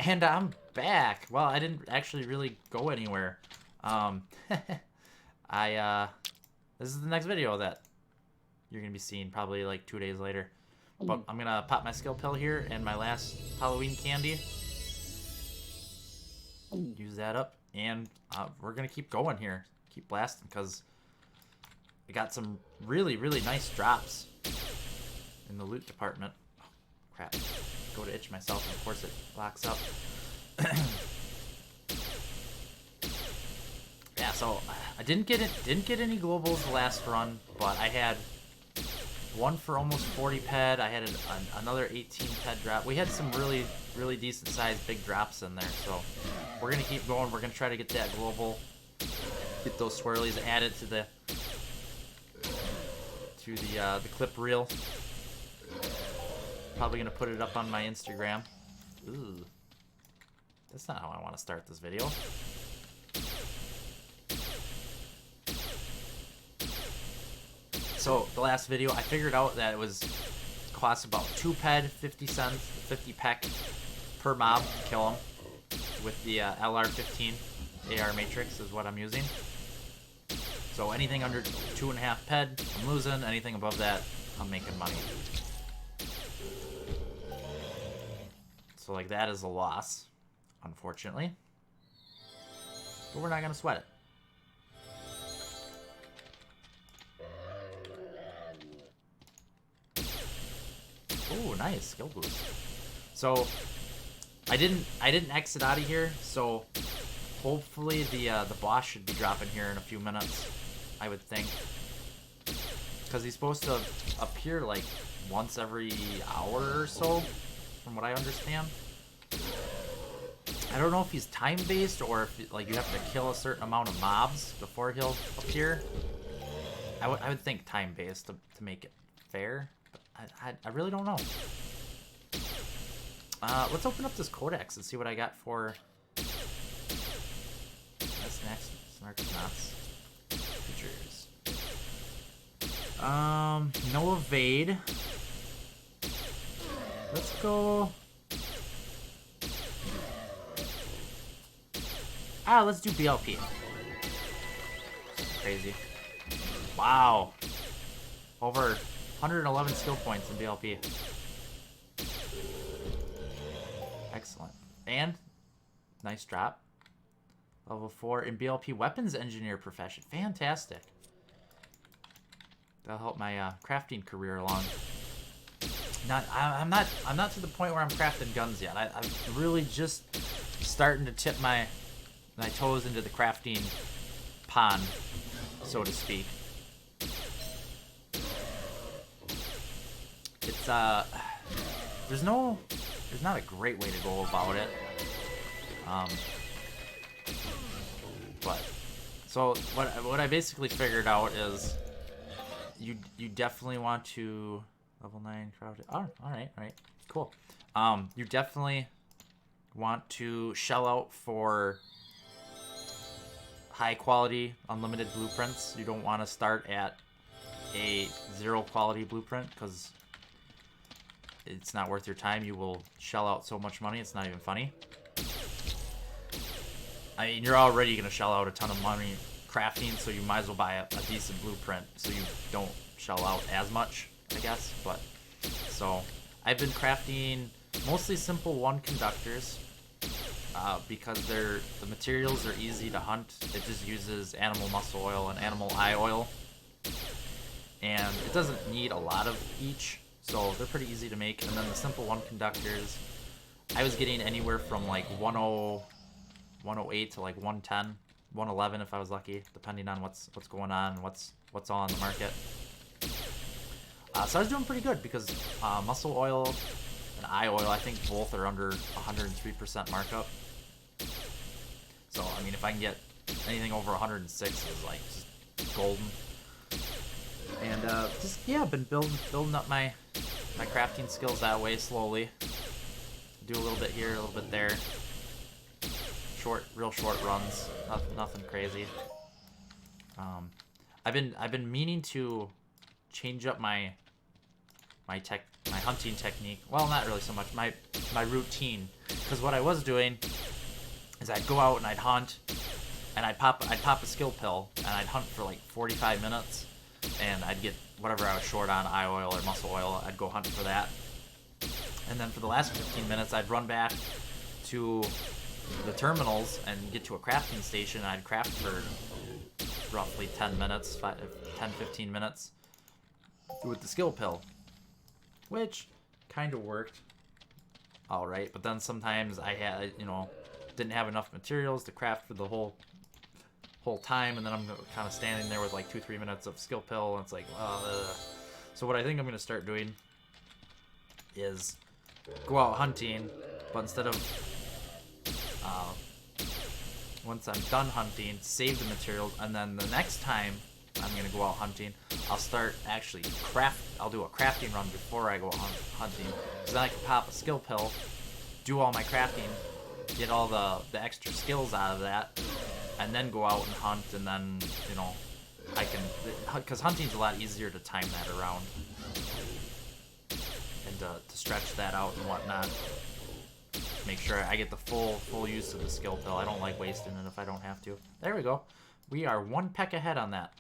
And I'm back. Well, I didn't actually really go anywhere. This is the next video that you're gonna be seeing probably like 2 days later. But I'm gonna pop my skill pill here and my last Halloween candy. Use that up, and we're gonna keep going here. Keep blasting, because we got some really, really nice drops in the loot department. Oh, crap. Go to itch myself, and of course it locks up. Yeah, so I didn't get any globals the last run, but I had one for almost 40 ped. I had another 18 ped drop. We had some really, really decent sized big drops in there, so we're gonna keep going. We're gonna try to get that global, get those swirlies added to the clip reel. Probably gonna put it up on my Instagram. Ooh, that's not how I want to start this video. So the last video, I figured out that it costs about 2 ped, 50 cents, 50 peck per mob to kill them with the LR15 AR matrix is what I'm using. So anything under 2.5 ped, I'm losing. Anything above that, I'm making money. So like that is a loss, unfortunately. But we're not gonna sweat it. Ooh, nice skill boost. So I didn't exit out of here, so hopefully the boss should be dropping here in a few minutes, I would think, because he's supposed to appear like once every hour or so, from what I understand. I don't know if he's time based or if like you have to kill a certain amount of mobs before he'll appear. I would think time based to make it fair. I really don't know. Let's open up this codex and see what I got for... That's next. Snark knots. Features. No evade. Let's go... let's do BLP. Crazy. Wow. Over 111 skill points in BLP. Excellent. And nice drop. Level 4 in BLP weapons engineer profession. Fantastic. That'll help my crafting career along. I'm not to the point where I'm crafting guns yet. I'm really just starting to tip my toes into the crafting pond, so to speak. It's there's not a great way to go about it. But so what I basically figured out is you definitely want to level 9 crowded. Oh, all right, cool. You definitely want to shell out for high quality unlimited blueprints. You don't want to start at a 0 quality blueprint, because it's not worth your time. You will shell out so much money, it's not even funny. I mean, you're already going to shell out a ton of money crafting, so you might as well buy a decent blueprint so you don't shell out as much, I guess. But so I've been crafting mostly simple 1 conductors because the materials are easy to hunt. It just uses animal muscle oil and animal eye oil, and it doesn't need a lot of each. So they're pretty easy to make. And then the simple 1 conductors, I was getting anywhere from like 108 to like 110, 111 if I was lucky, depending on what's going on and what's all on the market. So I was doing pretty good because muscle oil and eye oil, I think both are under 103% markup. So I mean, if I can get anything over 106 is like just golden. And just yeah, I've been building up my crafting skills that way slowly. Do a little bit here, a little bit there. Real short runs, nothing crazy. I've been meaning to change up my my hunting technique. Well, not really so much. My routine. Because what I was doing is I'd go out and I'd hunt, and I'd pop a skill pill, and I'd hunt for like 45 minutes, and I'd get whatever I was short on, eye oil or muscle oil. I'd go hunt for that, and then for the last 15 minutes, I'd run back to the terminals and get to a crafting station, and I'd craft for roughly 10 minutes, 10-15 minutes with the skill pill, which kind of worked all right. But then sometimes I had, didn't have enough materials to craft for the whole time, and then I'm kind of standing there with like 2-3 minutes of skill pill, and it's like, so what I think I'm going to start doing is go out hunting, but instead of once I'm done hunting, save the materials, and then the next time I'm going to go out hunting, I'll start actually I'll do a crafting run before I go hunting, so then I can pop a skill pill, do all my crafting, get all the extra skills out of that, and then go out and hunt, and then, I can, because hunting's a lot easier to time that around, and to stretch that out and whatnot. Make sure I get the full use of the skill pill. I don't like wasting it if I don't have to. There we go. We are 1 peck ahead on that.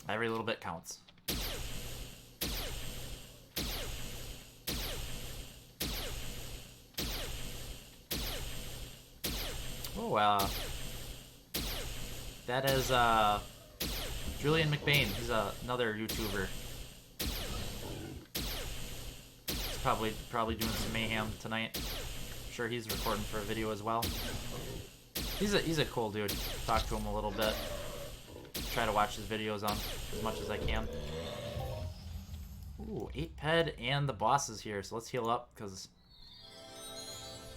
Every little bit counts. Oh, that is Julian McBain. He's another YouTuber. He's probably doing some Mayhem tonight. I'm sure he's recording for a video as well. He's a cool dude. Talk to him a little bit. Try to watch his videos on as much as I can. Ooh, 8 ped, and the boss is here, so let's heal up, because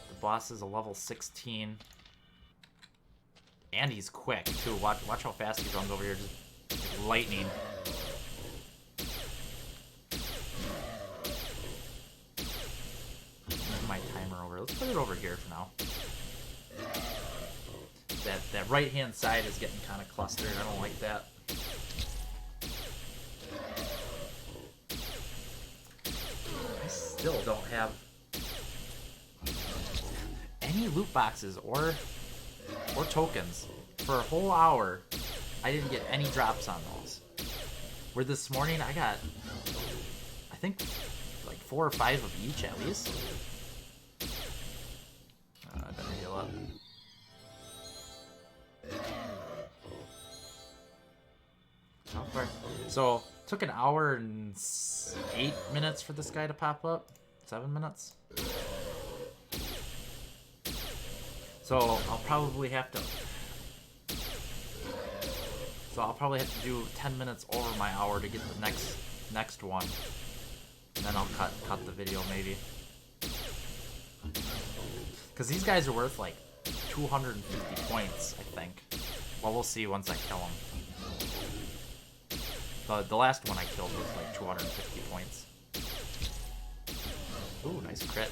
the boss is a level 16. And he's quick, too. Watch how fast he runs over here, just like lightning. Move my timer over. Let's put it over here for now. That right-hand side is getting kind of clustered. I don't like that. I still don't have any loot boxes or tokens. For a whole hour, I didn't get any drops on those. Where this morning, I got, I think, like 4 or 5 of each at least. I better heal up. So, took an hour and 8 minutes for this guy to pop up. 7 minutes. So, I'll probably have to do 10 minutes over my hour to get the next one. And then I'll cut the video maybe. Because these guys are worth like 250 points, I think. Well, we'll see once I kill them. The last one I killed was like 250 points. Ooh, nice crit.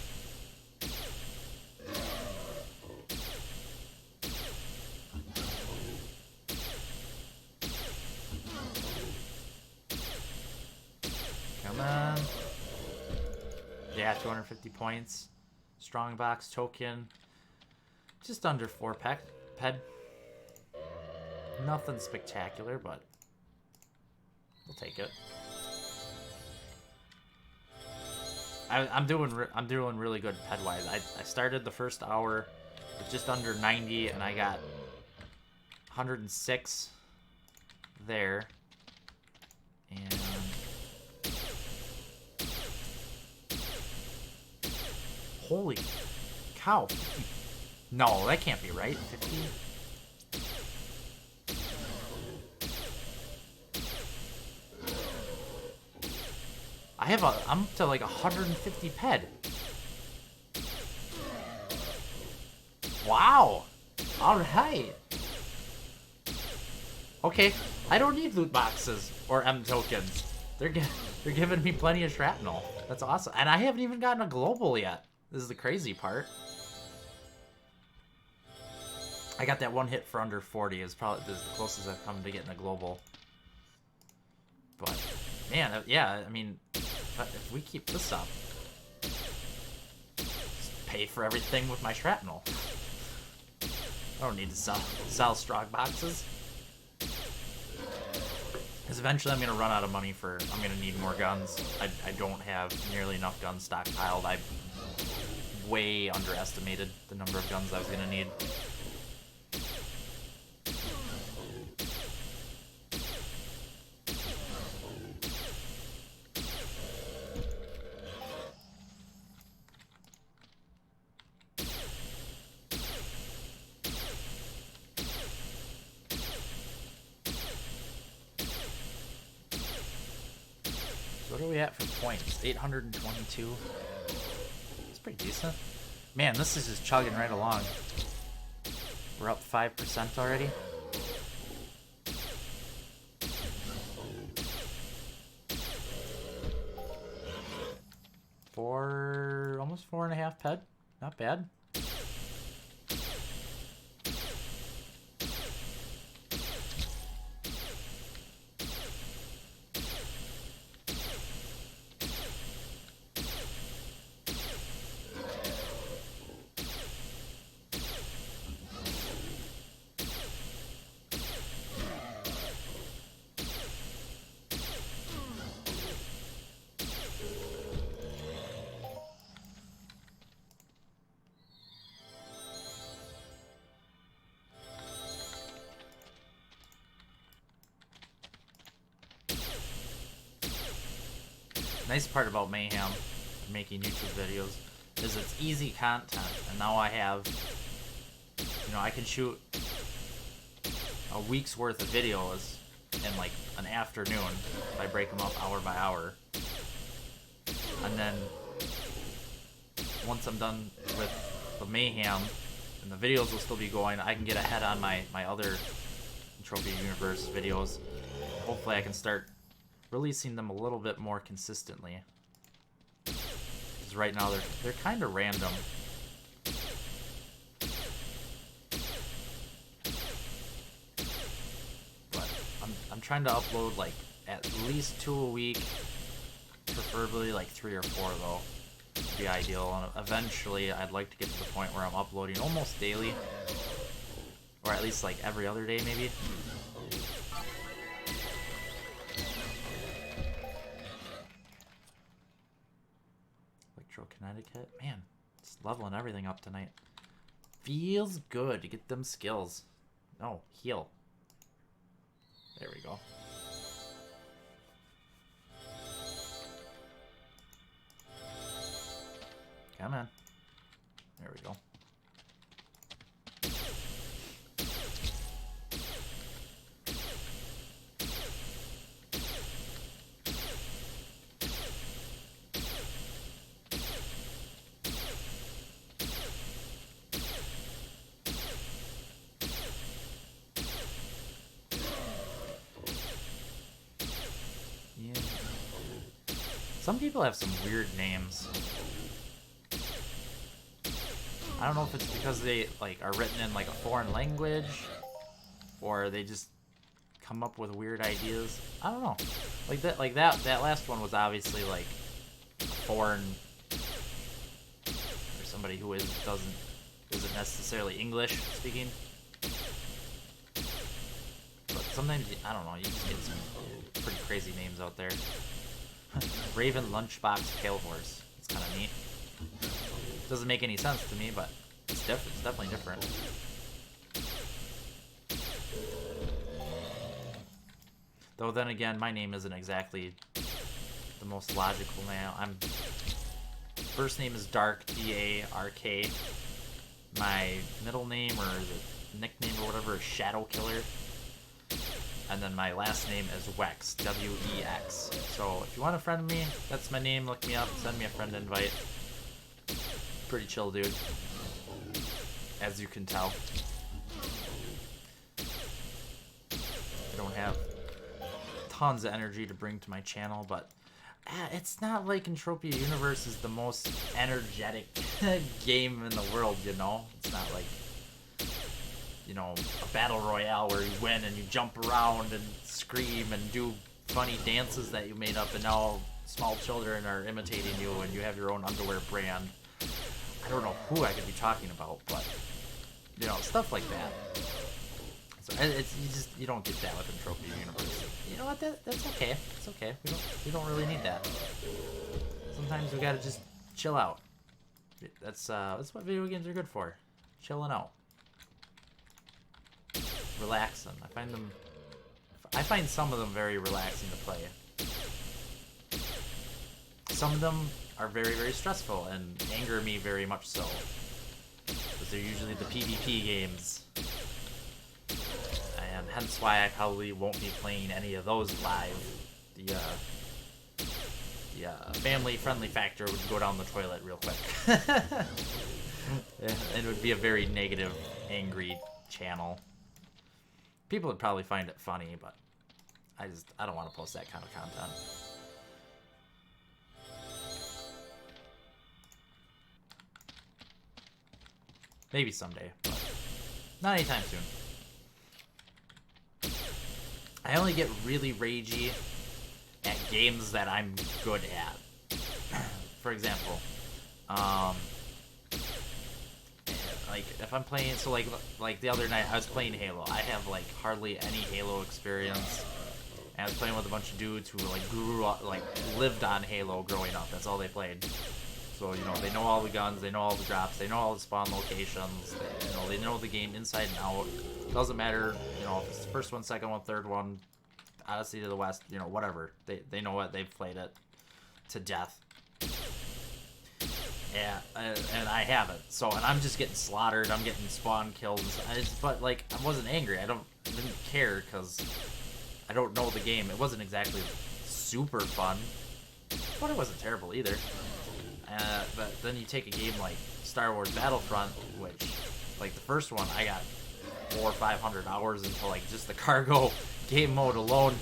Come on. Yeah, 250 points. Strong box token. Just under 4 ped. Nothing spectacular, but we'll take it. I'm doing really good ped wise. I started the first hour with just under 90, and I got 106 there. And holy cow! 50. No, that can't be right. 50. I'm up to like 150 ped. Wow. All right. Okay, I don't need loot boxes or M tokens. They're giving me plenty of shrapnel. That's awesome. And I haven't even gotten a global yet. This is the crazy part. I got that one hit for under 40. Is probably the closest I've come to getting a global. But man, yeah, I mean, if we keep this up, just pay for everything with my shrapnel. I don't need to sell strong boxes. Because eventually I'm going to run out of money I'm going to need more guns. I don't have nearly enough guns stockpiled. I way underestimated the number of guns I was going to need. What are we at for points? 822. It's pretty decent. Man, this is just chugging right along. We're up 5% already. Almost 4.5 ped. Not bad. Nice part about Mayhem, making YouTube videos, is it's easy content, and now I have, I can shoot a week's worth of videos in like an afternoon if I break them up hour by hour, and then once I'm done with the Mayhem, and the videos will still be going, I can get ahead on my other Entropia Universe videos. Hopefully I can start releasing them a little bit more consistently. Because right now they're kind of random. But I'm trying to upload like at least 2 a week, preferably like 3 or 4 though. Would be ideal. And eventually I'd like to get to the point where I'm uploading almost daily, or at least like every other day maybe. Connecticut, man, it's leveling everything up tonight. Feels good to get them skills. No, heal. There we go. Come on. There we go. Some people have some weird names. I don't know if it's because they like are written in like a foreign language, or they just come up with weird ideas. I don't know. Like that last one was obviously like foreign, or somebody who isn't necessarily English speaking. But sometimes I don't know. You just get some pretty crazy names out there. Raven Lunchbox Pale Horse. It's kind of neat. Doesn't make any sense to me, but it's definitely different. Though then again, my name isn't exactly the most logical name. First name is Dark, D-A-R-K. My middle name, or is it nickname or whatever, is Shadow Killer. And then my last name is Wex, W-E-X. So if you want to friend me, that's my name. Look me up, send me a friend invite. Pretty chill dude, as you can tell. I don't have tons of energy to bring to my channel, but it's not like Entropia Universe is the most energetic game in the world, you know? It's not like, a battle royale where you win and you jump around and scream and do funny dances that you made up, and now small children are imitating you, and you have your own underwear brand. I don't know who I could be talking about, but you know, stuff like that. So you don't get that with Entropia University. You know what? That's okay. It's okay. We don't really need that. Sometimes we gotta just chill out. That's what video games are good for. Chilling out, relaxing. I find some of them very relaxing to play. Some of them are very, very stressful and anger me very much so. Because they're usually the PvP games. And hence why I probably won't be playing any of those live. The family-friendly factor would go down the toilet real quick. It would be a very negative, angry channel. People would probably find it funny, but I don't want to post that kind of content. Maybe someday, but not anytime soon. I only get really ragey at games that I'm good at. For example, like if I'm playing, so like the other night I was playing Halo. I have like hardly any Halo experience. And I was playing with a bunch of dudes who like grew up, like lived on Halo growing up. That's all they played. So, you know, they know all the guns, they know all the drops, they know all the spawn locations, they know the game inside and out. Doesn't matter, you know, if it's the first one, second one, third one, Odyssey to the West, you know, whatever. They know it, they've played it to death. Yeah, and I haven't. So, and I'm just getting slaughtered, I'm getting spawn killed. But, like, I wasn't angry. I didn't care because I don't know the game. It wasn't exactly super fun, but it wasn't terrible either. But then you take a game like Star Wars Battlefront, which, like the first one, I got 400 or 500 hours into like just the cargo game mode alone.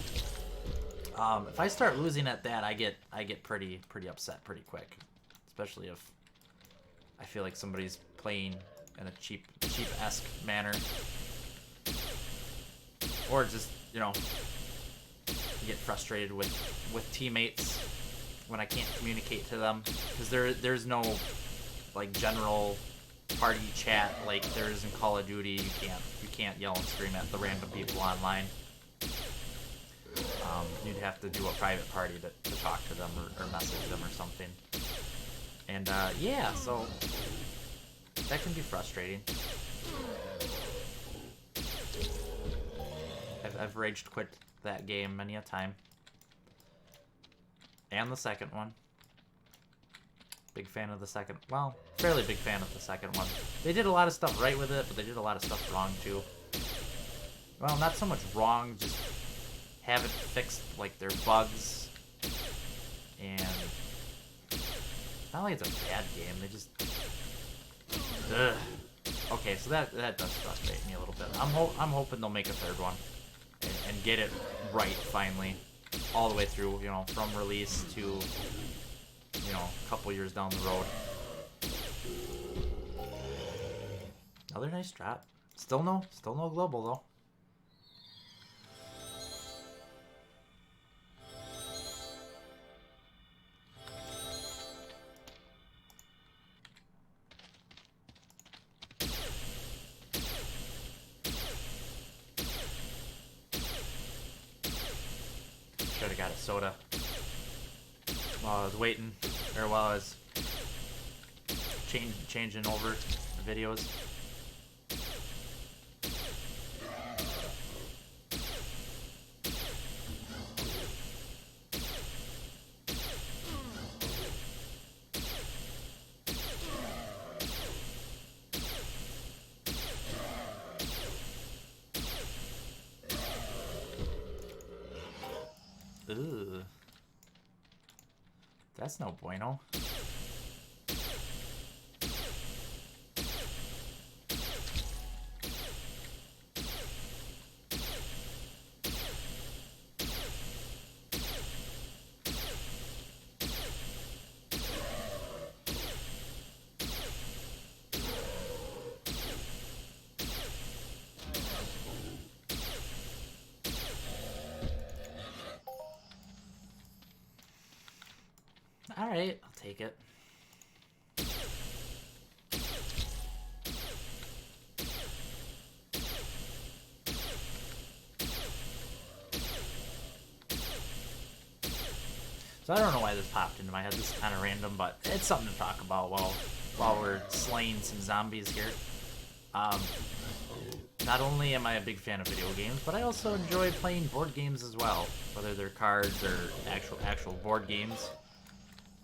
If I start losing at that, I get pretty upset pretty quick, especially if I feel like somebody's playing in a cheap-esque manner, or just, you know, get frustrated with teammates when I can't communicate to them, because there's no like general party chat like there is in Call of Duty. You can't yell and scream at the random people online. You'd have to do a private party to talk to them or message them or something. And yeah, so that can be frustrating. I've raged quit that game many a time. And the second one. Big fan of the second. Well, fairly big fan of the second one. They did a lot of stuff right with it, but they did a lot of stuff wrong too. Well, not so much wrong, just haven't fixed like their bugs. And it's not like it's a bad game. They just. Ugh. Okay, so that does frustrate me a little bit. I'm hoping they'll make a third one and get it right finally. All the way through, you know, from release to, you know, a couple years down the road. Another nice drop. Still no global though. Should have got a soda while I was waiting, or while I was changing over the videos. Ugh. That's no bueno. Alright, I'll take it. So I don't know why this popped into my head. This is kind of random, but it's something to talk about while we're slaying some zombies here. Not only am I a big fan of video games, but I also enjoy playing board games as well, whether they're cards or actual board games.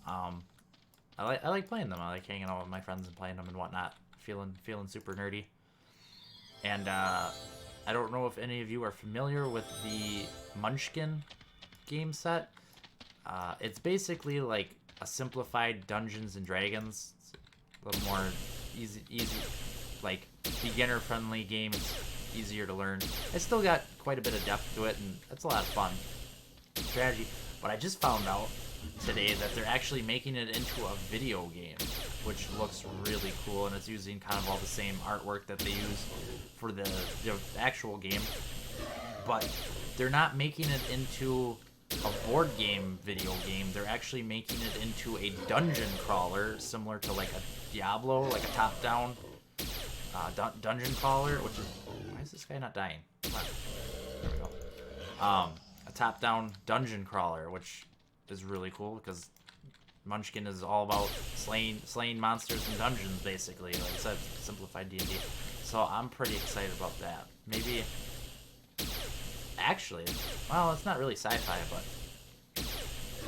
I like playing them. I like hanging out with my friends and playing them and whatnot. Feeling super nerdy. And I don't know if any of you are familiar with the Munchkin game set. It's basically like a simplified Dungeons and Dragons. It's a little more easy, like beginner-friendly game. It's easier to learn. It's still got quite a bit of depth to it, and it's a lot of fun strategy. But I just found out today that they're actually making it into a video game, which looks really cool, and it's using kind of all the same artwork that they use for the actual game. But they're not making it into a board game video game. They're actually making it into a dungeon crawler, similar to like a Diablo, like a top-down dungeon crawler, which is... Why is this guy not dying? Come on. There we go. A top-down dungeon crawler, which is really cool because Munchkin is all about slaying monsters in dungeons, basically. Like I said, simplified D&D. So I'm pretty excited about that. Maybe... Actually, well, it's not really sci-fi, but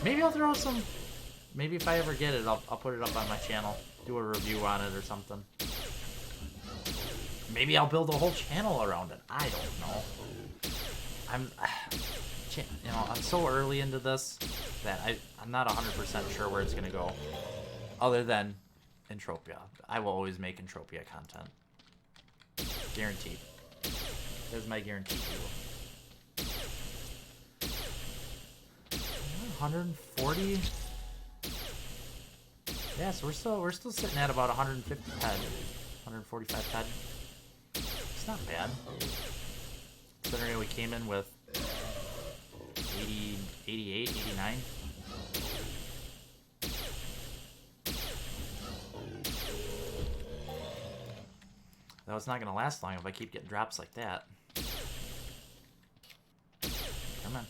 maybe I'll throw some... Maybe if I ever get it, I'll put it up on my channel. Do a review on it or something. Maybe I'll build a whole channel around it. I don't know. I'm so early into this that I'm not 100% sure where it's going to go. Other than Entropia. I will always make Entropia content. Guaranteed. There's my guarantee to you. 140. Yeah, so we're still sitting at about 150 ped, 145 ped. It's not bad. Considering we came in with 80, 88, 89. Though it's not gonna last long if I keep getting drops like that. Come on.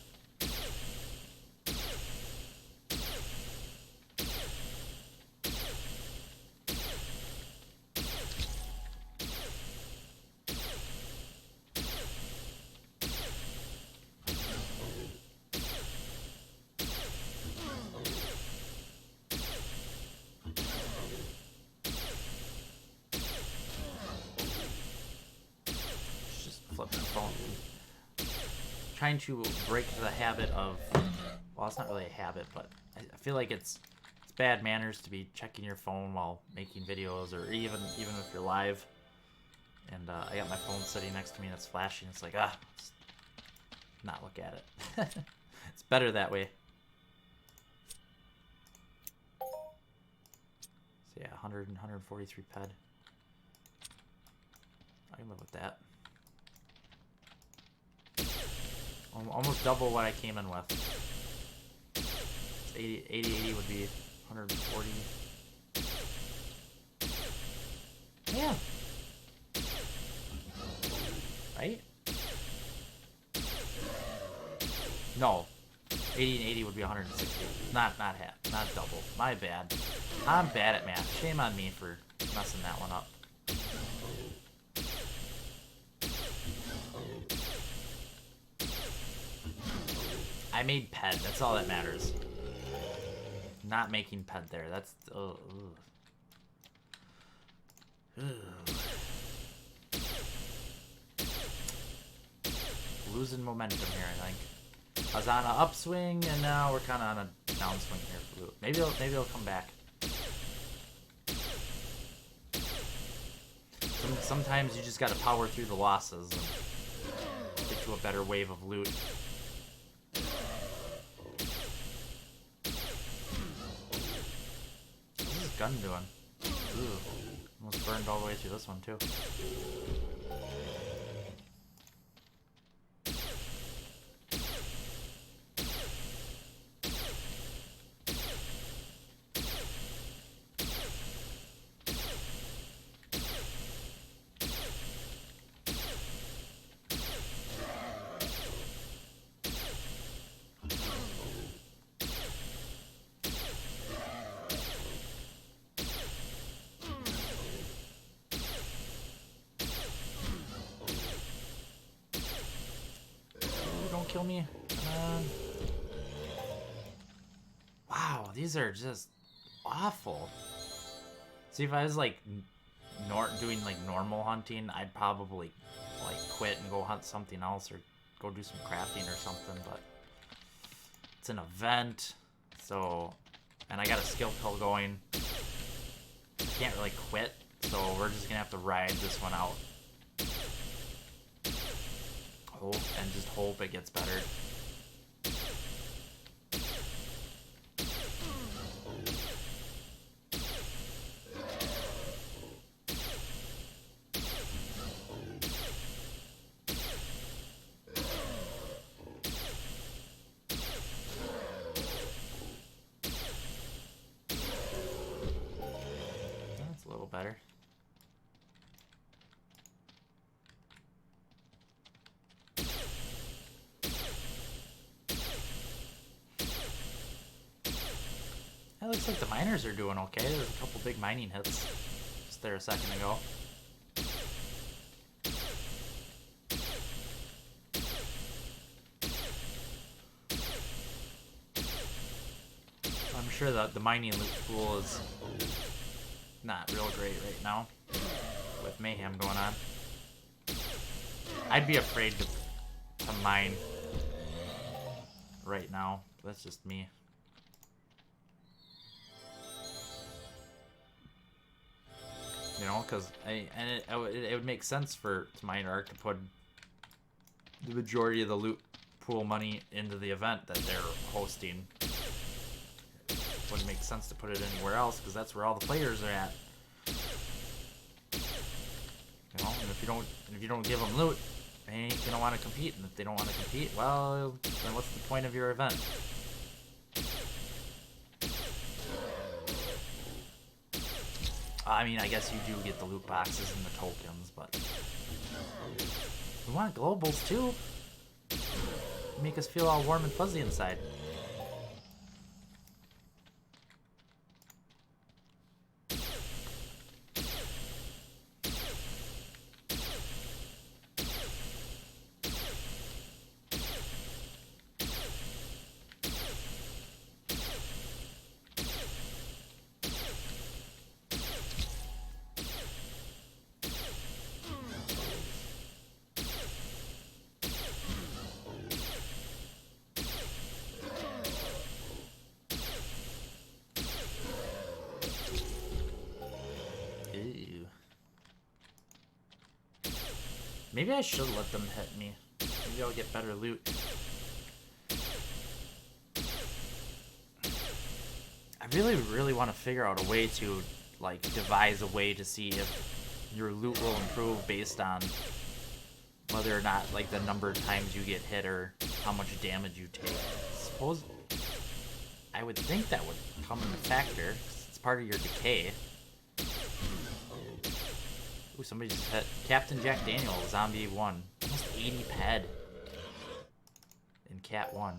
Trying to break the habit of, well, it's not really a habit, but I feel like it's bad manners to be checking your phone while making videos, or even if you're live. And I got my phone sitting next to me and it's flashing. It's like, let's not look at it. It's better that way. So yeah, 100 and 143 ped. I can live with that. Almost double what I came in with. It's 80 would be 140. Yeah. Right? No. 80 and 80 would be 160. Not half. Not double. My bad. I'm bad at math. Shame on me for messing that one up. I made ped. That's all that matters. Not making ped there. That's... Losing momentum here, I think. I was on an upswing, and now we're kind of on a downswing here for Loot. Maybe it'll come back. Sometimes you just gotta power through the losses and get to a better wave of loot. What's this gun doing? Ooh, almost burned all the way through this one too. kill me? Wow, these are just awful. See, if I was like doing like normal hunting, I'd probably like quit and go hunt something else or go do some crafting or something, but it's an event, so, and I got a skill pill going. I can't really quit, so we're just gonna have to ride this one out. And just hope it gets better. That's a little better. It looks like the miners are doing okay. There's a couple big mining hits just there a second ago. I'm sure that the mining loot pool is not real great right now with Mayhem going on. I'd be afraid to mine right now. That's just me. You know, because it would make sense to mine Ark to put the majority of the loot pool money into the event that they're hosting. It wouldn't make sense to put it anywhere else because that's where all the players are at. You know, and if you don't give them loot, they ain't gonna want to compete. And if they don't want to compete, well, then what's the point of your event? I mean, I guess you do get the loot boxes and the tokens, but we want globals too. Make us feel all warm and fuzzy inside. Maybe I should let them hit me. Maybe I'll get better loot. I really want to figure out a way to, like, devise a way to see if your loot will improve based on whether or not, like, the number of times you get hit or how much damage you take. Suppose I would think that would come into factor. It's part of your decay. Ooh, somebody just hit Captain Jack Daniel, Zombie 1. Almost 80 ped in Cat 1.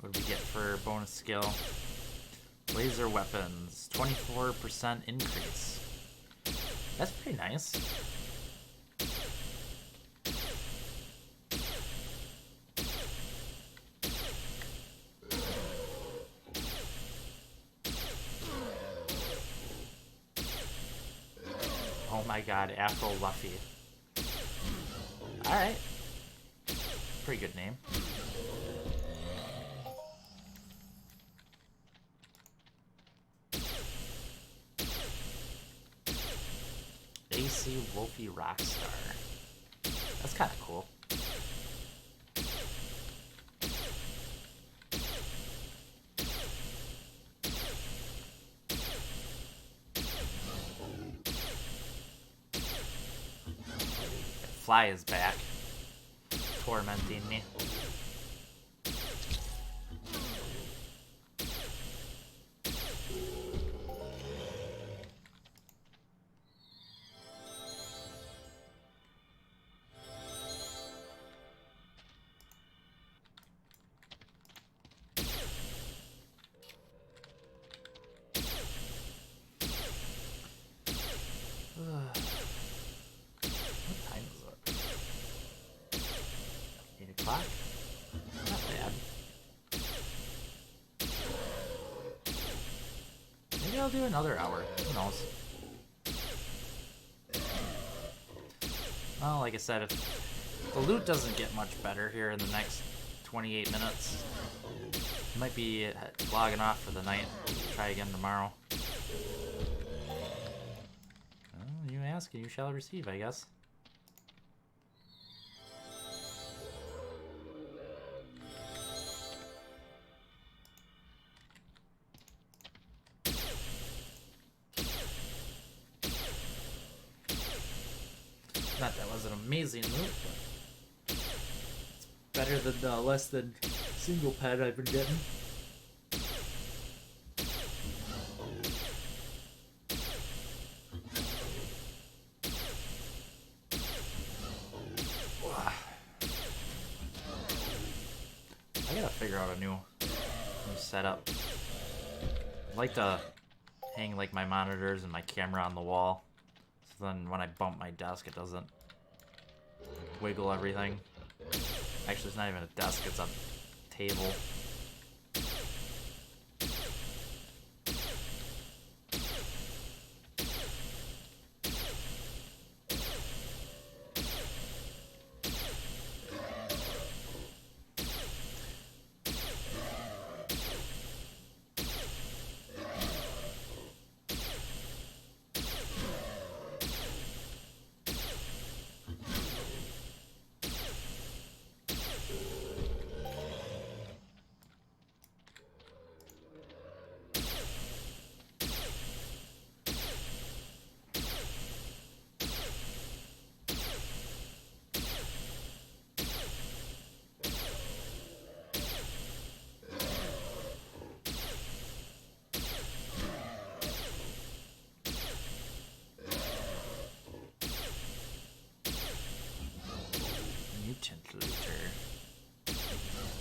What do we get for bonus skill? Laser weapons, 24% increase. That's pretty nice. Oh my god, Afro Luffy. Alright. Pretty good name. AC Wolfie Rockstar. That's kind of cool. Fly is back, tormenting me. Maybe I'll do another hour. Who knows? Well, like I said, if the loot doesn't get much better here in the next 28 minutes, I might be logging off for the night. Try again tomorrow. Well, you ask and you shall receive, I guess. Not that was an amazing loot, but it's better than the less than single pet I've been getting. I gotta figure out a new setup. I'd like to hang like my monitors and my camera on the wall. So then when I bump my desk, it doesn't wiggle everything. Actually, it's not even a desk, it's a table.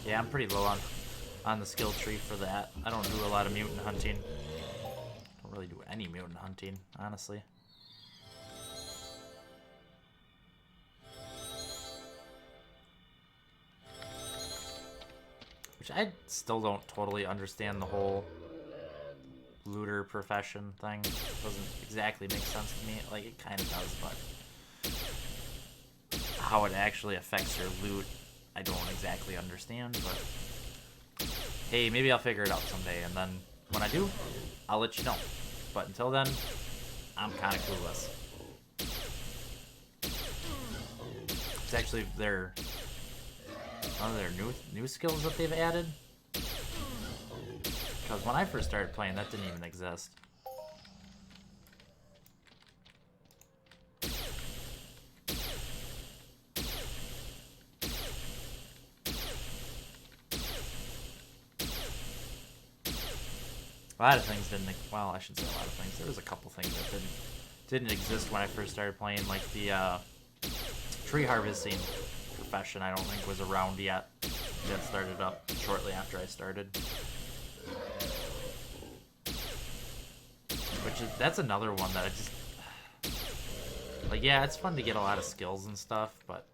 Yeah, I'm pretty low on the skill tree for that. I don't do a lot of mutant hunting. Don't really do any mutant hunting, honestly. Which I still don't totally understand the whole looter profession thing. Doesn't exactly make sense to me. Like, it kind of does, but how it actually affects your loot, I don't exactly understand, but hey, maybe I'll figure it out someday, and then when I do, I'll let you know. But until then, I'm kind of clueless. It's actually one of their new skills that they've added. Because when I first started playing, that didn't even exist. A lot of things didn't. Well, I shouldn't say a lot of things. There was a couple things that didn't exist when I first started playing, like the tree harvesting profession. I don't think was around yet. That started up shortly after I started. That's another one that I just like. Yeah, it's fun to get a lot of skills and stuff, but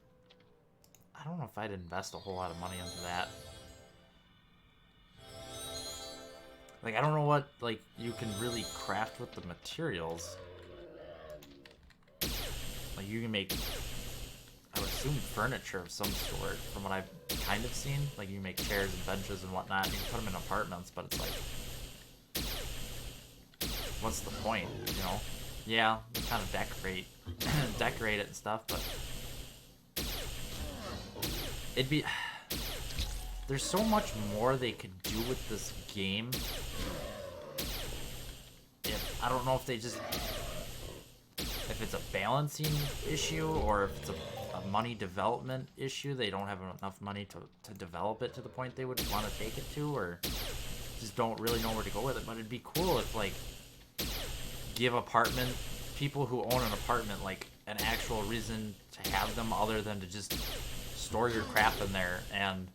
I don't know if I'd invest a whole lot of money into that. Like, I don't know what, like, you can really craft with the materials. Like, you can make, I would assume, furniture of some sort, from what I've kind of seen. Like, you can make chairs and benches and whatnot. You can put them in apartments, but it's like, what's the point, you know? Yeah, you kind of decorate it and stuff, but it'd be... There's so much more they could do with this game. I don't know if they just... If it's a balancing issue, or if it's a money development issue. They don't have enough money to develop it to the point they would want to take it to, or just don't really know where to go with it. But it'd be cool if, like, give people who own an apartment, like, an actual reason to have them other than to just store your crap in there, and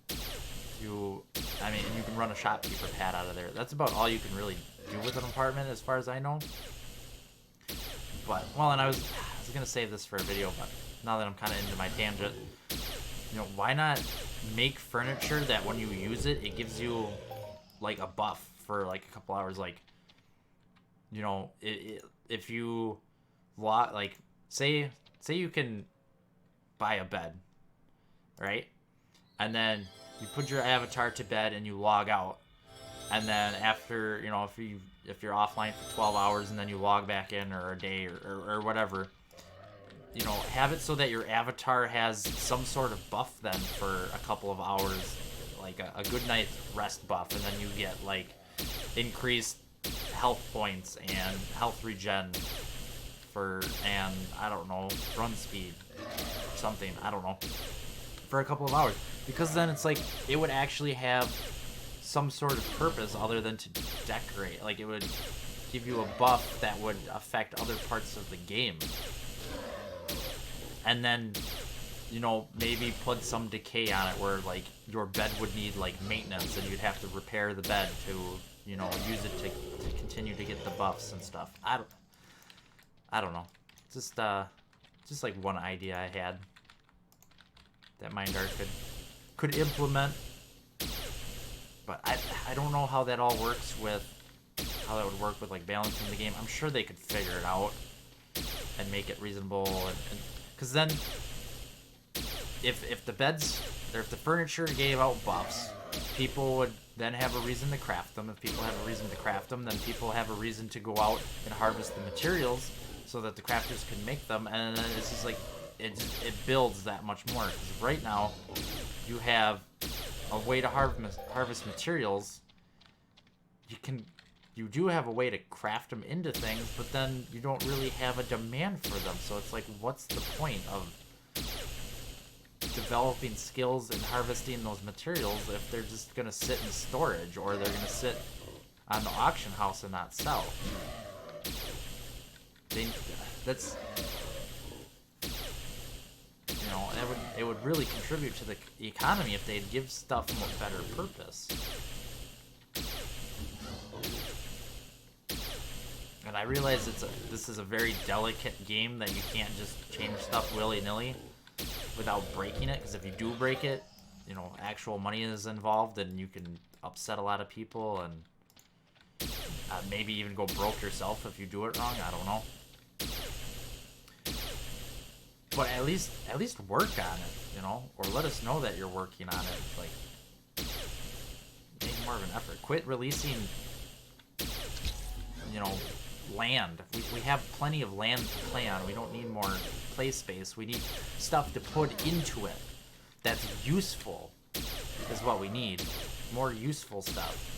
you can run a shopkeeper pad out of there. That's about all you can really do with an apartment, as far as I know. But, well, and I was gonna save this for a video, but now that I'm kind of into my tangent, you know, why not make furniture that when you use it, it gives you, like, a buff for, like, a couple hours, like, you know, if you log, like, say you can buy a bed, right? And then you put your avatar to bed and you log out. And then after, you know, if you're offline for 12 hours and then you log back in, or a day, or whatever, you know, have it so that your avatar has some sort of buff then for a couple of hours, like a good night's rest buff, and then you get like increased health points and health regen and I don't know, run speed, something, I don't know, for a couple of hours, because then it's like it would actually have some sort of purpose other than to decorate. Like, it would give you a buff that would affect other parts of the game. And then, you know, maybe put some decay on it where, like, your bed would need, like, maintenance, and you'd have to repair the bed to, you know, use it to continue to get the buffs and stuff. I don't know. Just like one idea I had that MindArt could implement. But I don't know how that all works with, how that would work with, like, balancing the game. I'm sure they could figure it out and make it reasonable, and because then if the beds, or if the furniture gave out buffs, people would then have a reason to craft them. If people have a reason to craft them, then people have a reason to go out and harvest the materials so that the crafters can make them, and then it's just like it builds that much more. Because right now you have a way to harvest materials. You do have a way to craft them into things, but then you don't really have a demand for them. So it's like, what's the point of developing skills and harvesting those materials if they're just gonna sit in storage, or they're gonna sit on the auction house and not sell? That's, you know, it would really contribute to the economy if they'd give stuff a better purpose. And I realize this is a very delicate game, that you can't just change stuff willy-nilly without breaking it, because if you do break it, you know, actual money is involved, and you can upset a lot of people, and maybe even go broke yourself if you do it wrong. I don't know. But at least work on it, you know, or let us know that you're working on it. Like, make more of an effort. Quit releasing, you know, land. We have plenty of land to play on. We don't need more play space. We need stuff to put into it that's useful, is what we need. More useful stuff.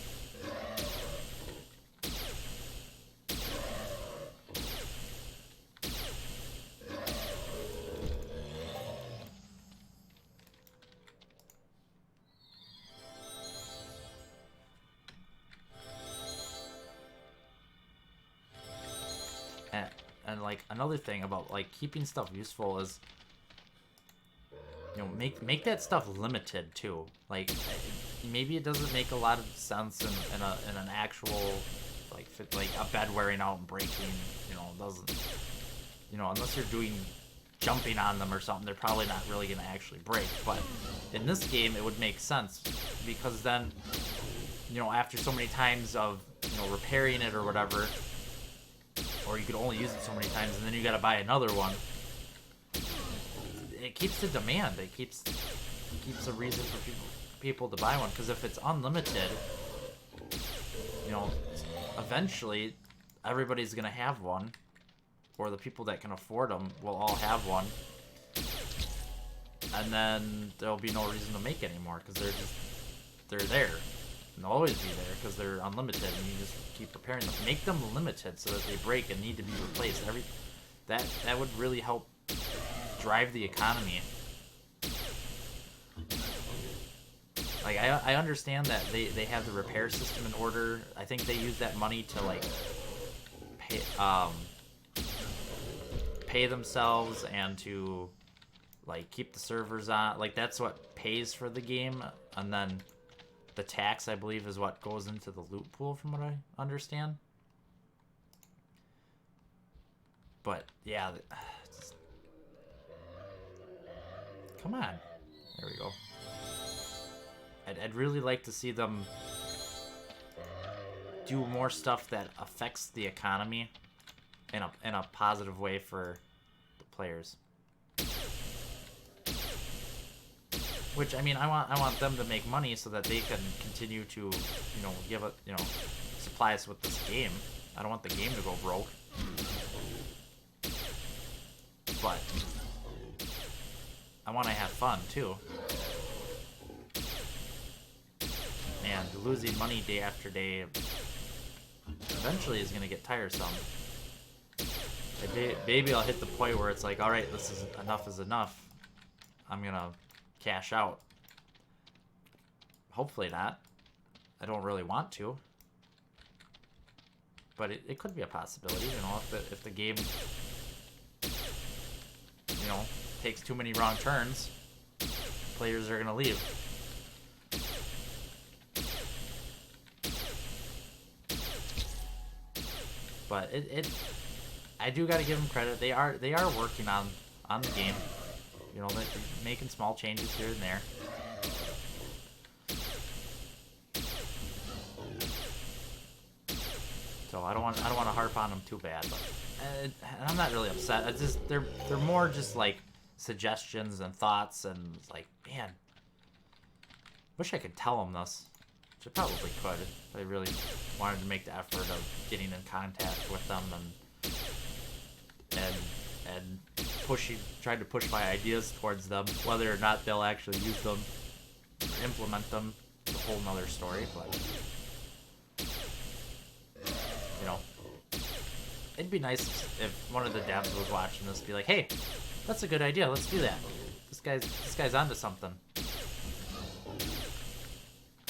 And like, another thing about, like, keeping stuff useful is, you know, make that stuff limited too. Like, maybe it doesn't make a lot of sense in an actual, like, a bed wearing out and breaking, you know, doesn't, you know, unless you're doing jumping on them or something, they're probably not really gonna actually break. But in this game, it would make sense, because then, you know, after so many times of, you know, repairing it or whatever, or you could only use it so many times, and then you gotta buy another one. It keeps the demand. It keeps a reason for people to buy one. Because if it's unlimited, you know, eventually everybody's gonna have one, or the people that can afford them will all have one, and then there'll be no reason to make any more, because they're there. And they'll always be there because they're unlimited, and you just keep repairing them. Make them limited so that they break and need to be replaced. That would really help drive the economy. Like, I understand that they have the repair system in order. I think they use that money to, like, pay themselves, and to, like, keep the servers on. Like, that's what pays for the game, and then the tax, I believe, is what goes into the loot pool, from what I understand. But yeah, come on, there we go. I'd really like to see them do more stuff that affects the economy in a positive way for the players. Which, I mean, I want them to make money so that they can continue to, you know, supply us with this game. I don't want the game to go broke. But I want to have fun too. Man, losing money day after day eventually is gonna get tiresome. Maybe I'll hit the point where it's like, all right, this is enough. I'm gonna cash out. Hopefully not. I don't really want to, but it could be a possibility. You know, if the game, you know, takes too many wrong turns, players are gonna leave. But I do gotta give them credit. They are working on the game. You know, they're making small changes here and there. So I don't want to harp on them too bad, but and I'm not really upset. I just they're more just like suggestions and thoughts, and it's like, man, wish I could tell them this. Which I probably could if I really wanted to make the effort of getting in contact with them and trying to push my ideas towards them. Whether or not they'll actually use them or implement them is a whole nother story, but you know, it'd be nice if one of the devs was watching this, be like, hey, that's a good idea, let's do that. This guy's onto something.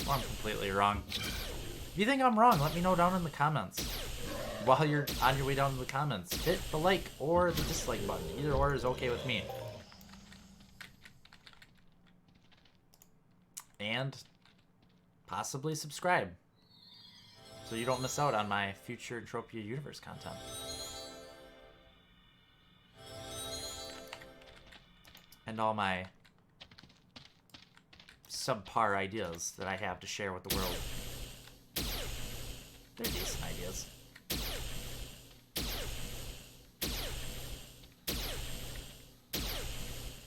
Or I'm completely wrong. If you think I'm wrong, let me know down in the comments. While you're on your way down to the comments, hit the like or the dislike button. Either or is okay with me. And possibly subscribe, so you don't miss out on my future Entropia universe content. And all my subpar ideas that I have to share with the world. They're decent ideas.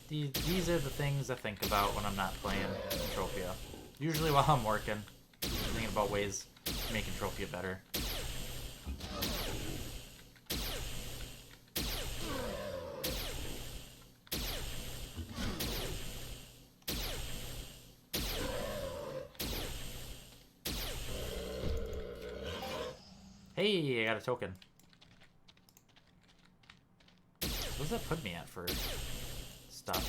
These are the things I think about when I'm not playing Entropia. Usually while I'm working, thinking about ways to make Entropia better. Hey, I got a token. What does that put me at for stuff?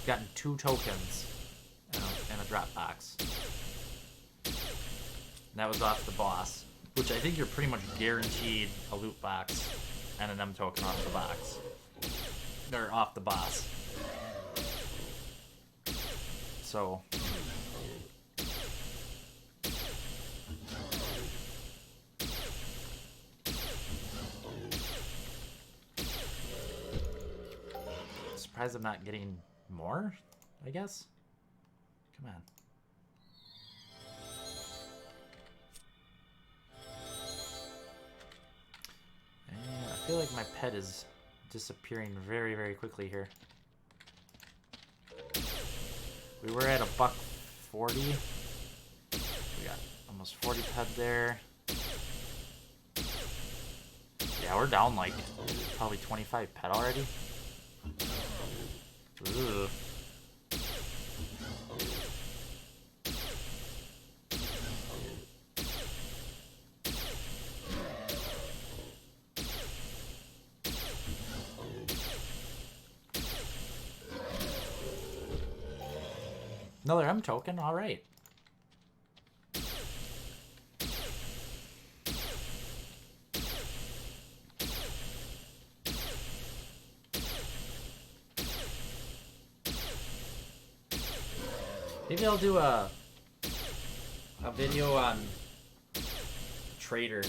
Gotten 2 tokens and a drop box. And that was off the boss, which I think you're pretty much guaranteed a loot box and an M token off the box. Or off the boss. So surprised I'm not getting more, I guess. Come on. And I feel like my pet is disappearing very, very quickly here. We were at $140. We got almost 40 pet there. Yeah, we're down like probably 25 pet already. Ugh. Another M token, alright. Maybe I'll do a video on the trader,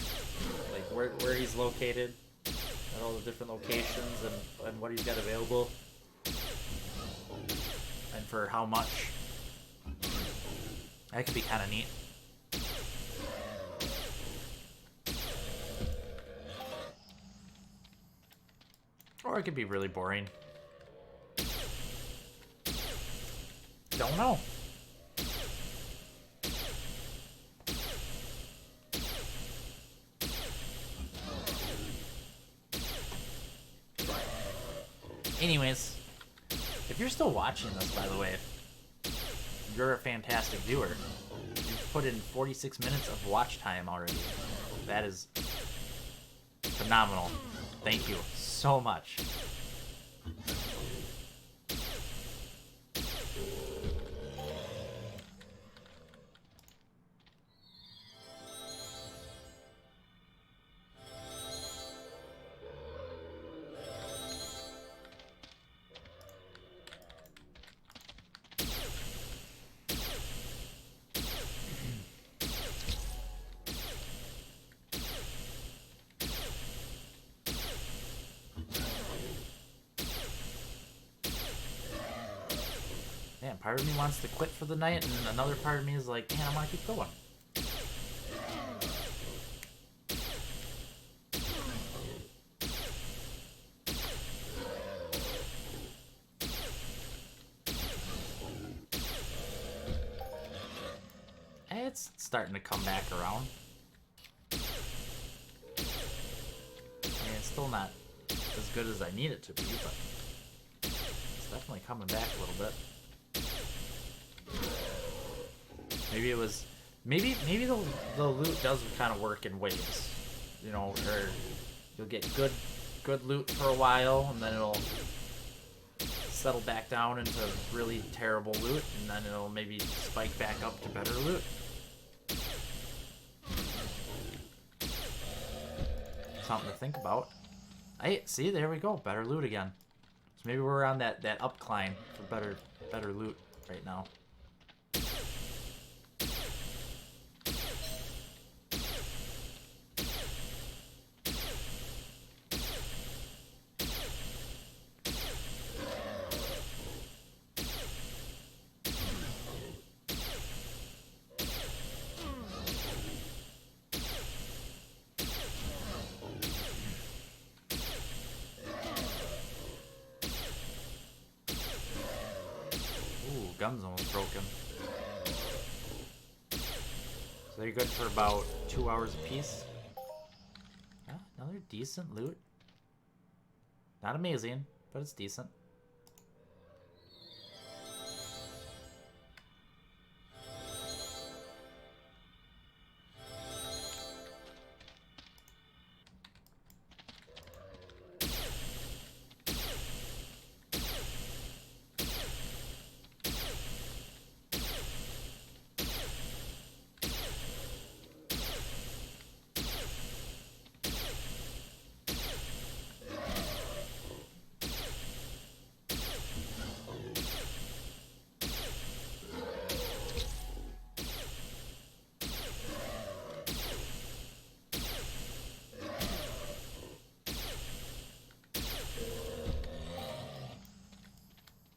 like where he's located, at all the different locations, and what he's got available, and for how much. That could be kind of neat. Or it could be really boring. Don't know. Anyways, if you're still watching this, by the way, you're a fantastic viewer. You've put in 46 minutes of watch time already. That is phenomenal. Thank you so much. Man, part of me wants to quit for the night, and another part of me is like, man, I want to keep going. It's starting to come back around. I mean, it's still not as good as I need it to be, but it's definitely coming back a little bit. Maybe it was, maybe the loot does kind of work in waves, you know, or you'll get good loot for a while, and then it'll settle back down into really terrible loot, and then it'll maybe spike back up to better loot. Something to think about. Hey, see, there we go, better loot again. So maybe we're on that up climb for better loot right now. Gun's almost broken. So they're good for about 2 hours apiece. Yeah, another decent loot. Not amazing, but it's decent.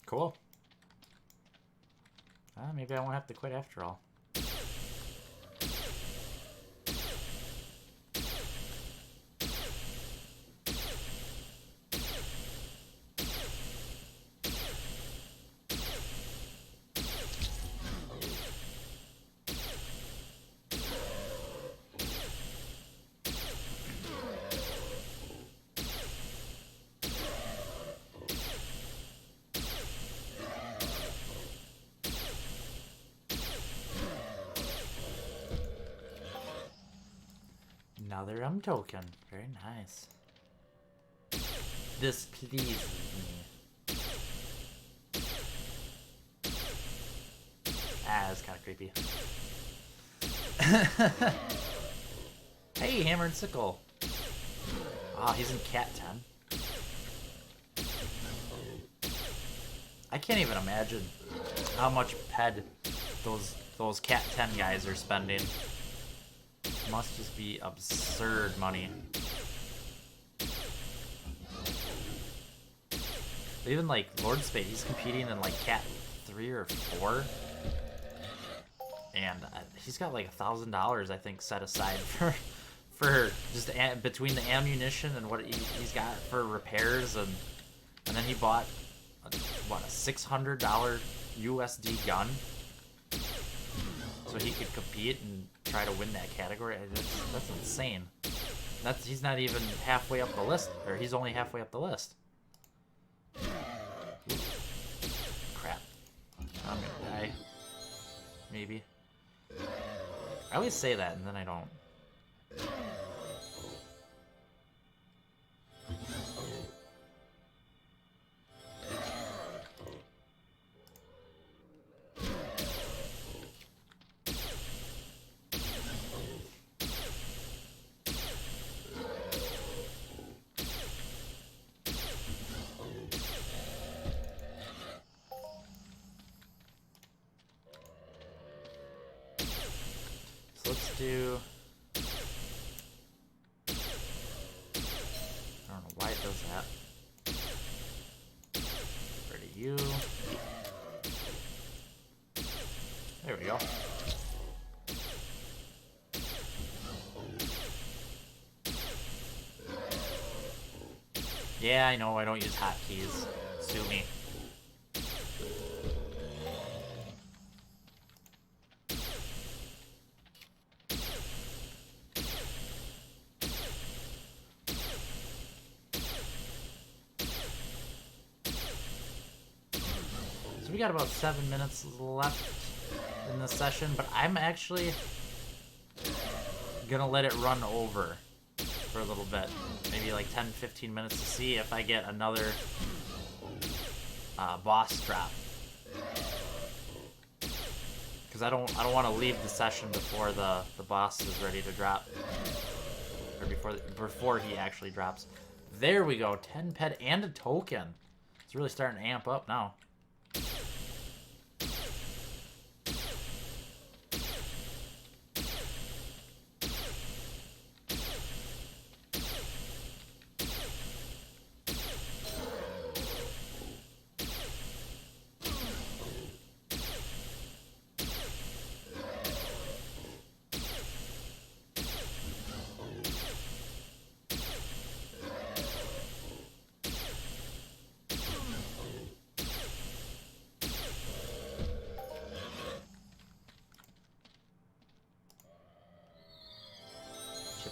Cool. Maybe I won't have to quit after all. Another token. Very nice. This pleases me. That's kind of creepy. Hey, Hammer and Sickle. Ah, he's in Cat 10. I can't even imagine how much ped those Cat 10 guys are spending. Must just be absurd money. Even like Lord Spade, he's competing in like Cat 3 or 4, and he's got like $1,000 I think set aside for just between the ammunition and what he's got for repairs, and then he bought a $600 USD gun so he could compete and try to win that category. That's insane. He's not even halfway up the list, or he's only halfway up the list. Crap. I'm gonna die. Maybe. I always say that and then I don't. Let's do... I don't know why it does that. Get rid of you. There we go. Yeah, I know, I don't use hotkeys. Sue me. We got about 7 minutes left in the session, but I'm actually gonna let it run over for a little bit, maybe like 10-15 minutes, to see if I get another boss drop, because I don't want to leave the session before the boss is ready to drop, or before he actually drops. There we go, 10 pet and a token. It's really starting to amp up now.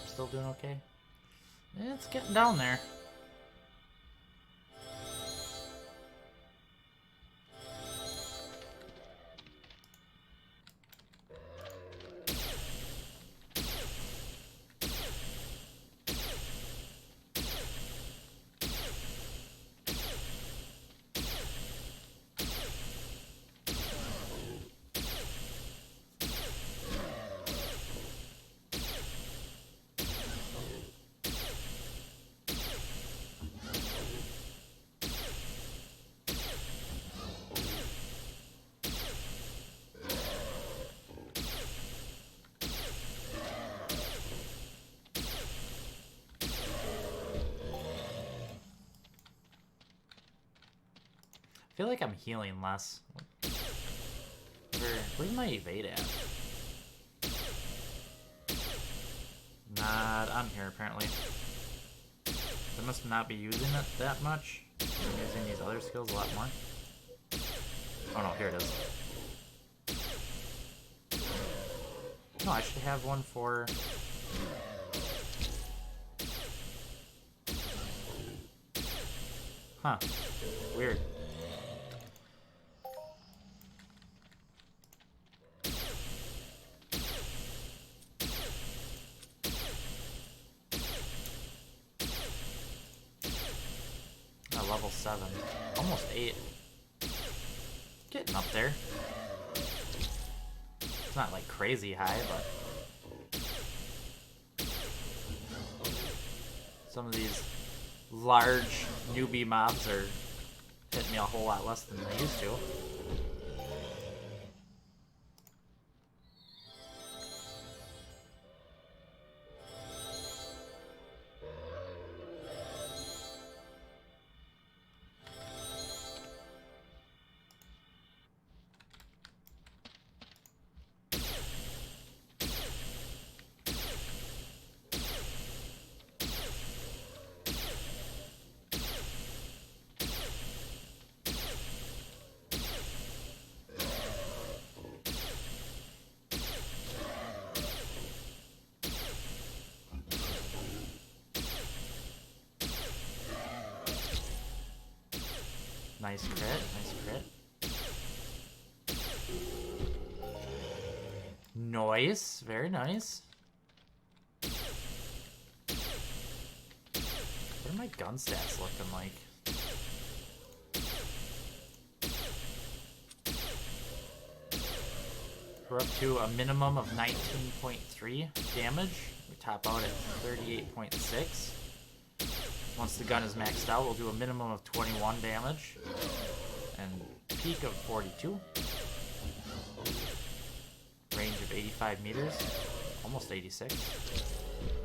Still doing okay? It's getting down there. I feel like I'm healing less. Where's my evade at? Not on here, apparently. I must not be using it that much. I'm using these other skills a lot more. Oh no, here it is. No, I should have one for... Huh. Weird. Level 7. Almost 8. Getting up there. It's not like crazy high, but some of these large newbie mobs are hitting me a whole lot less than they used to. Nice crit, nice crit. Nice, very nice. What are my gun stats looking like? We're up to a minimum of 19.3 damage. We top out at 38.6. Once the gun is maxed out, we'll do a minimum of 21 damage. And peak of 42. Range of 85 meters. Almost 86.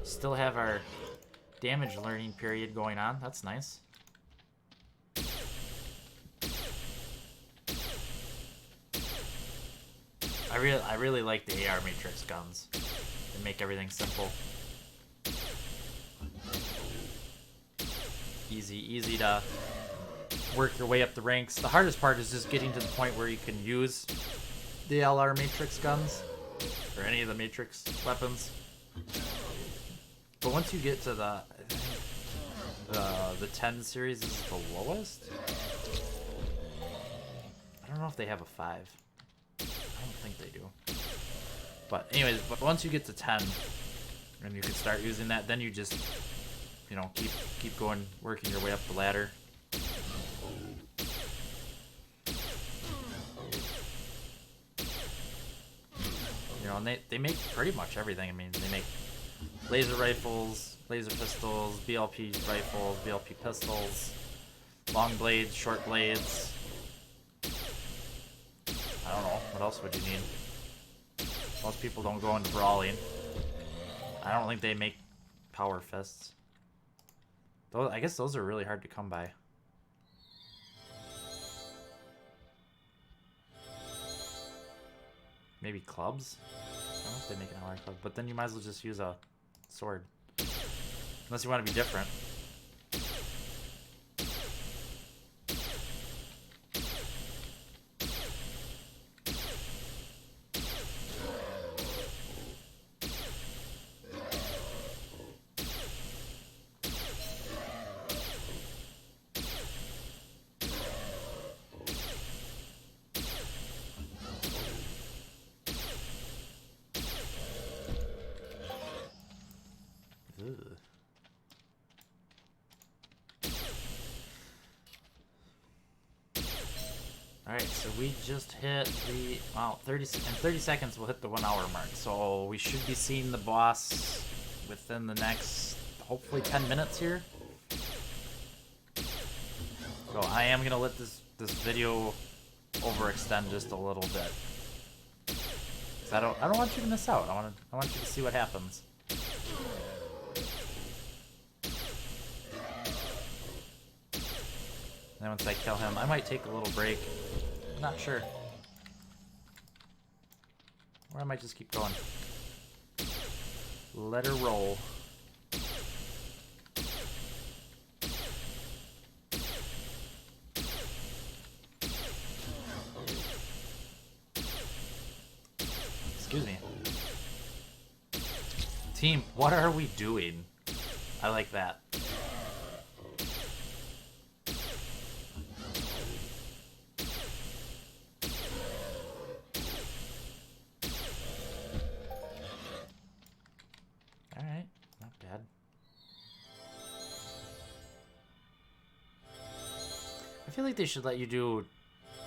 Still have our damage learning period going on. That's nice. I really like the AR Matrix guns. They make everything simple. Easy to work your way up the ranks. The hardest part is just getting to the point where you can use the LR Matrix guns or any of the Matrix weapons. But once you get to the 10 series is the lowest. I don't know if they have a 5. I don't think they do. But anyways, but once you get to 10 and you can start using that, then you just, you know, keep going, working your way up the ladder. You know, and they make pretty much everything. I mean, they make laser rifles, laser pistols, BLP rifles, BLP pistols, long blades, short blades. I don't know. What else would you need? Most people don't go into brawling. I don't think they make power fists. Those, I guess those are really hard to come by. Maybe clubs? I don't know if they make an LR club, but then you might as well just use a sword. Unless you want to be different. Alright, so we just hit the, wow, 30 seconds we'll hit the 1 hour mark. So we should be seeing the boss within the next, hopefully 10 minutes here. So I am going to let this video overextend just a little bit. 'Cause I don't want you to miss out. I want you to see what happens. And then once I kill him, I might take a little break. I'm not sure. Or I might just keep going. Let her roll. Excuse me. Team, what are we doing? I like that. Alright, not bad. I feel like they should let you do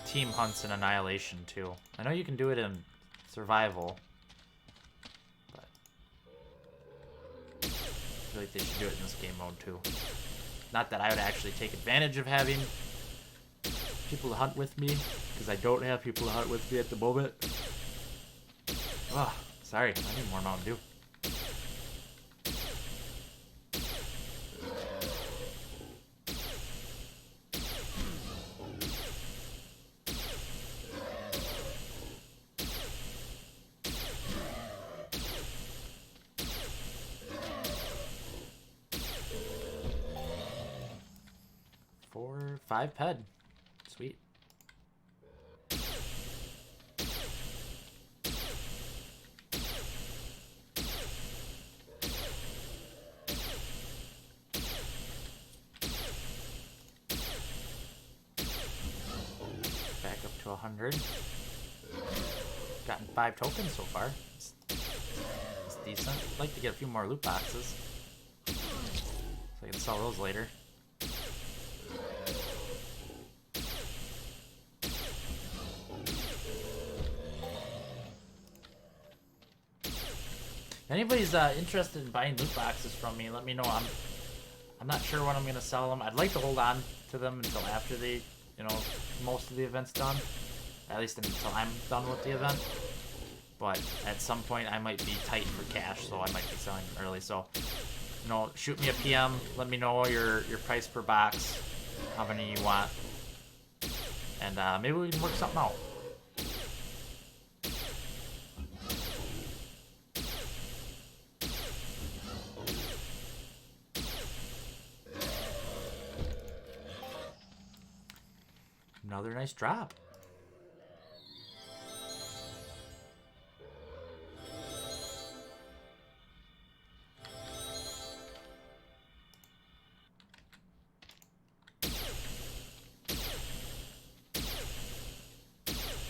team hunts in Annihilation too. I know you can do it in Survival, but I feel like they should do it in this game mode too. Not that I would actually take advantage of having people to hunt with me, because I don't have people to hunt with me at the moment. Oh, sorry, I need more Mountain Dew. Five ped. Sweet. 500. Gotten 5 tokens so far. It's decent. I'd like to get a few more loot boxes, so I can sell those later. If anybody's interested in buying loot boxes from me, let me know. I'm not sure when I'm gonna sell them. I'd like to hold on to them until after the, most of the event's done. At least until I'm done with the event. But at some point I might be tight for cash, so I might be selling them early. So, shoot me a PM. Let me know your price per box, how many you want, and maybe we can work something out. Another nice drop.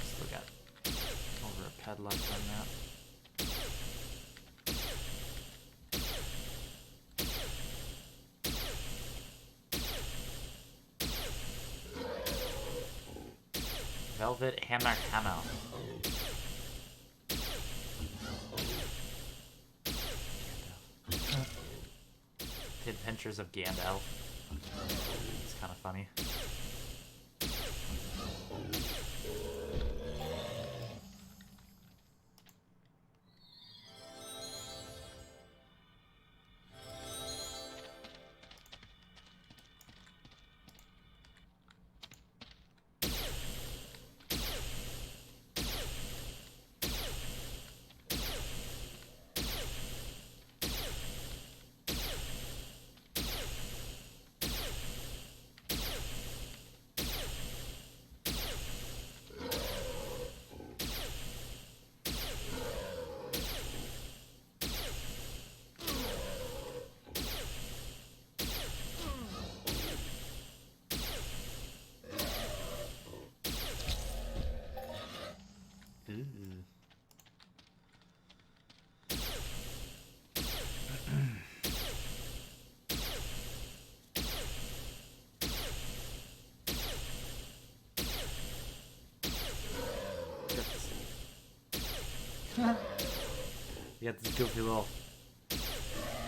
Still got over a ped left on that. Velvet Hammer. Did pictures of Gandalf. It's kind of funny. You got this goofy little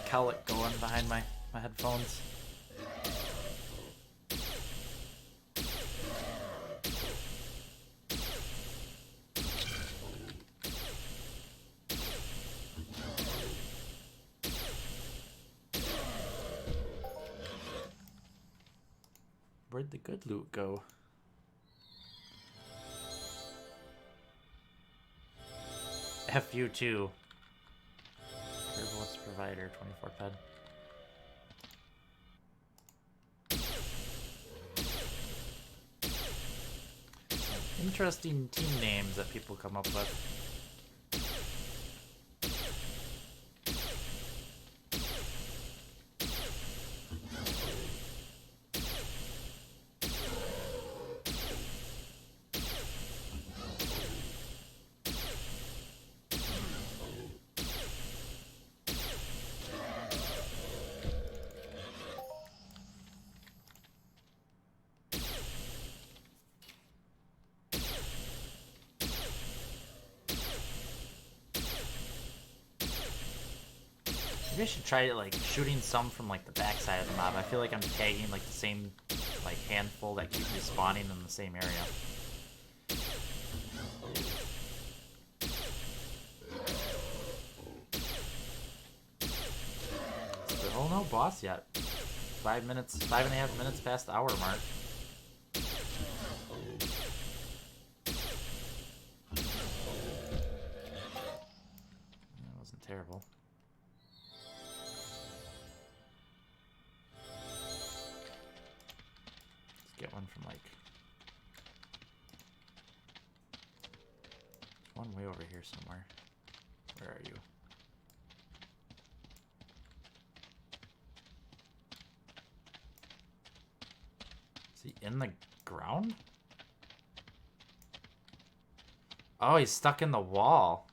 cowlick going behind my headphones. Where'd the good loot go? FU2. Turbo's provider, 24 ped. Interesting team names that people come up with. Maybe I should try like shooting some from like the backside of the mob. I feel like I'm tagging like the same like handful that keep respawning in the same area. Still no boss yet. 5 minutes, 5.5 minutes past the hour mark. That wasn't terrible. Get one from like there's one way over here somewhere. Where are you? Is he in the ground? Oh, he's stuck in the wall.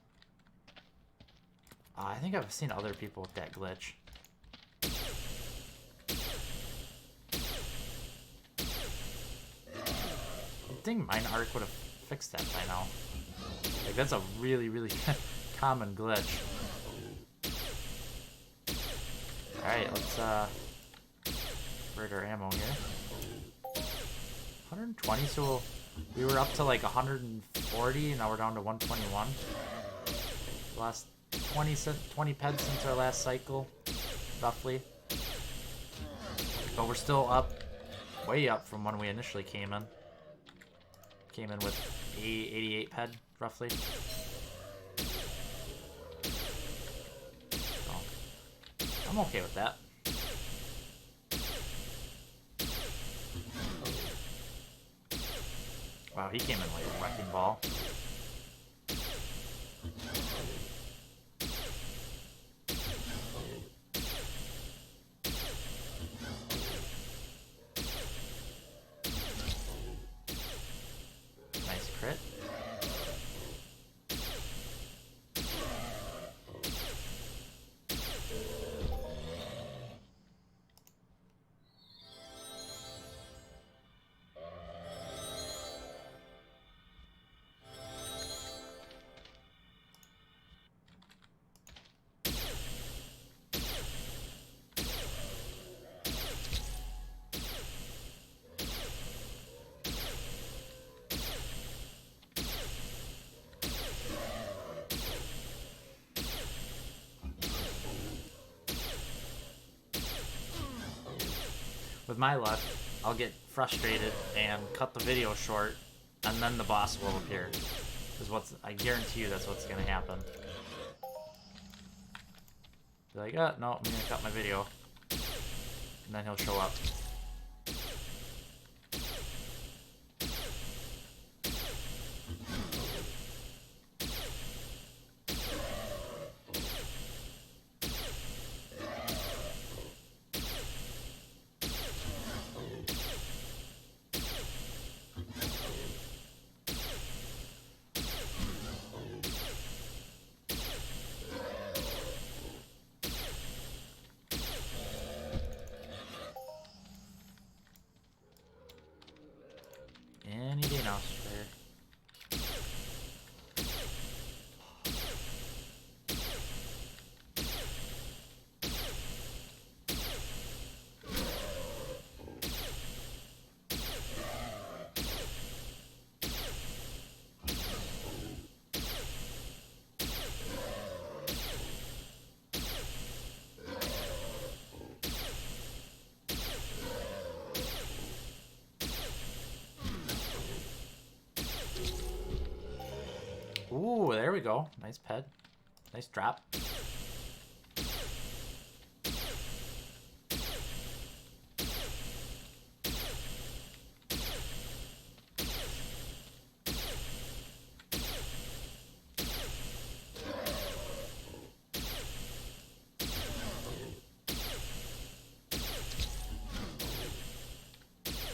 I think I've seen other people with that glitch. I think mine arc would have fixed that by now. Like, that's a really, really common glitch. Alright, let's rid our ammo here. 120, so we were up to like 140, and now we're down to 121. Last 20 peds since our last cycle, roughly. But we're still up, way up from when we initially came in. Came in with 88 ped, roughly. So, I'm okay with that. Wow, he came in like a wrecking ball. Nice crit. With my luck, I'll get frustrated and cut the video short, and then the boss will appear. I guarantee you that's what's gonna happen. Be like, oh, no, I'm gonna cut my video. And then he'll show up. Any day now, sir. Ooh, there we go. Nice ped. Nice drop.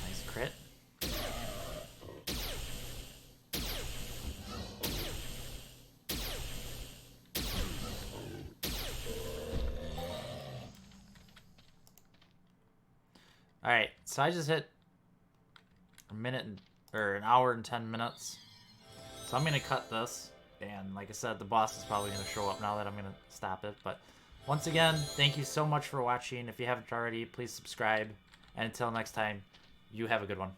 Nice crit. Alright, so I just hit an hour and 10 minutes. So I'm gonna cut this, and like I said, the boss is probably gonna show up now that I'm gonna stop it. But once again, thank you so much for watching. If you haven't already, please subscribe. And until next time, you have a good one.